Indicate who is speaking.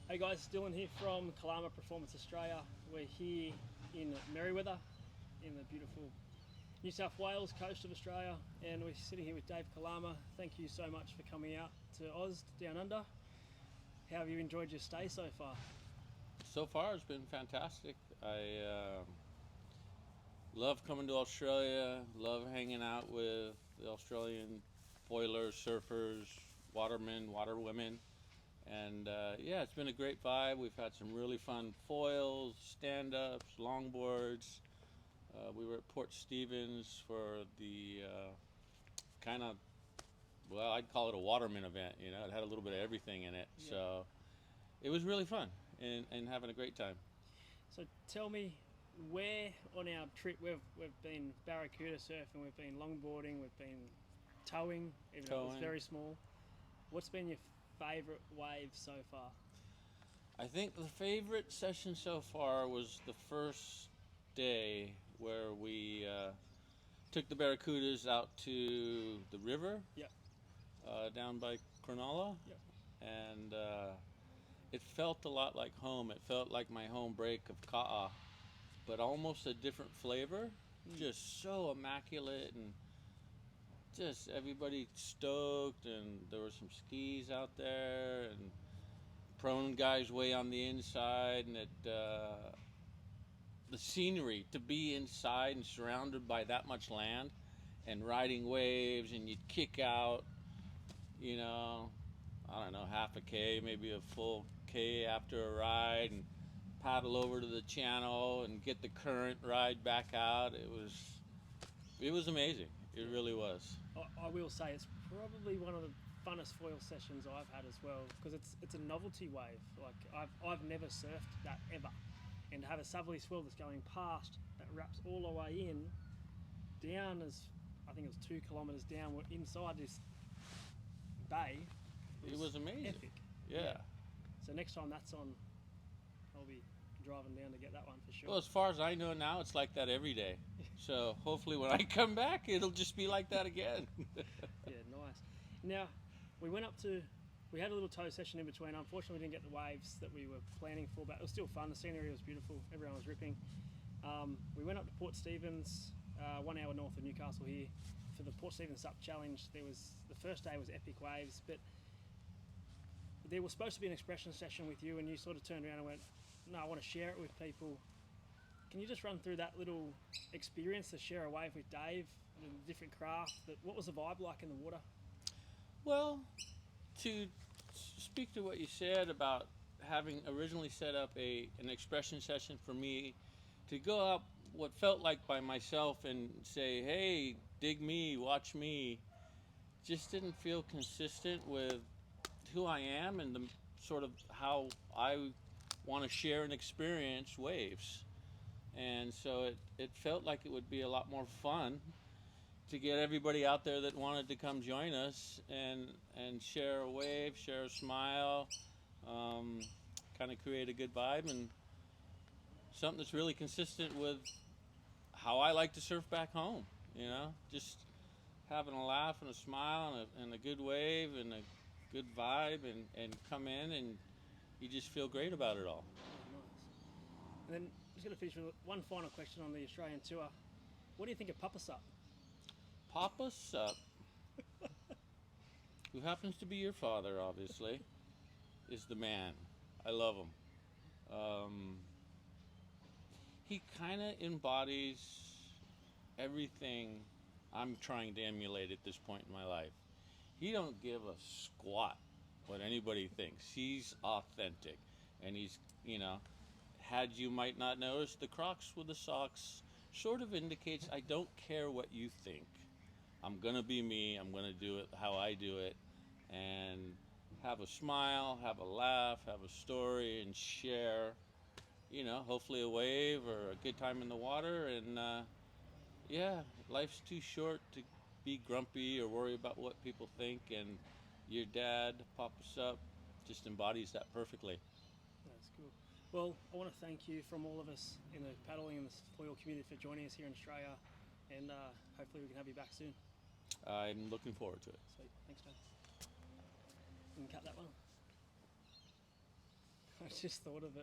Speaker 1: Hey guys, Dylan here from Kalama Performance Australia. We're here in Merewether in the beautiful New South Wales coast of Australia, and we're sitting here with Dave Kalama. Thank you so much for coming out to Oz, Down Under. How have you enjoyed your stay so far?
Speaker 2: So far, it's been fantastic. I love coming to Australia. Love hanging out with the Australian foilers, surfers, watermen, waterwomen, and yeah, it's been a great vibe. We've had some really fun foils, stand-ups, longboards. We were at Port Stevens for the kind of, well, I'd call it a waterman event. You know, it had a little bit of everything in it,
Speaker 1: Yeah.
Speaker 2: so it was really fun and having a great time.
Speaker 1: So tell me, where on our trip we've been barracuda surfing, we've been longboarding, we've been towing, even though it was
Speaker 2: Towing.
Speaker 1: very small. What's been your favourite wave so far?
Speaker 2: I think the favorite session so far was the first day where we took the Barracudas out to the river
Speaker 1: Yep,
Speaker 2: down by Cronulla,
Speaker 1: yep.
Speaker 2: and it felt a lot like home. It felt like my home break of Ka'a, but almost a different flavor.
Speaker 1: Mm.
Speaker 2: Just so immaculate and just everybody stoked, and there were some skis out there and prone guys way on the inside, and the scenery to be inside and surrounded by that much land and riding waves, and you'd kick out, you know, I don't know, half a K, maybe a full K after a ride, and paddle over to the channel and get the current ride back out. It was amazing. It
Speaker 1: Yeah.
Speaker 2: really was.
Speaker 1: I will say it's probably one of the funnest foil sessions I've had as well, because it's a novelty wave. Like I've never surfed that ever, and to have a southerly swell that's going past that wraps all the way in down as I think it was 2 kilometers down. We're inside this bay. It
Speaker 2: It
Speaker 1: was
Speaker 2: was amazing.
Speaker 1: epic. Yeah.
Speaker 2: Yeah.
Speaker 1: So next time that's on, I'll be driving down to get that one for
Speaker 2: Well,
Speaker 1: sure.
Speaker 2: as far as I know now, it's like that every day. So hopefully, when I come back, it'll just be like that again.
Speaker 1: Yeah, nice. Now, we went up to, we had a little tow session in between. Unfortunately, we didn't get the waves that we were planning for, but it was still fun. The scenery was beautiful. Everyone was ripping. We went up to Port Stevens, 1 hour north of Newcastle here, for the Port Stevens SUP challenge. There was the first day was epic waves, but there was supposed to be an expression session with you, and you sort of turned around and went, "No, I want to share it with people." Can you just run through that little experience to share a wave with Dave, the different craft? What was the vibe like in the water?
Speaker 2: Well, to speak to what you said about having originally set up an expression session for me to go up what felt like by myself and say, "Hey, dig me, watch me," just didn't feel consistent with who I am and the sort of how I want to share and experience waves. And so it felt like it would be a lot more fun to get everybody out there that wanted to come join us and share a wave, share a smile, um, kind of create a good vibe and something that's really consistent with how I like to surf back home. You know, just having a laugh and a smile and a good wave and a good vibe and come in and you just feel great about it all.
Speaker 1: Yeah, nice. And then just going to finish with one final question on the Australian tour. What do you think of Papa Sup?
Speaker 2: Papa Sup, who happens to be your father, obviously, is the man. I love him. He kind of embodies everything I'm trying to emulate at this point in my life. He don't give a squat what anybody thinks. He's authentic, and he's had you might not notice the Crocs with the socks sort of indicates I don't care what you think. I'm gonna be me. I'm gonna do it how I do it, and have a smile, have a laugh, have a story, and share. Hopefully a wave or a good time in the water. And yeah, life's too short to be grumpy or worry about what people think. And your dad, Papa Sup, just embodies that perfectly.
Speaker 1: That's cool. Well, I want to thank you from all of us in the paddling and the foil community for joining us here in Australia, and hopefully we can have you back soon.
Speaker 2: I'm looking forward to it.
Speaker 1: Sweet. Thanks, Dave. You can cut that one. I just thought of it.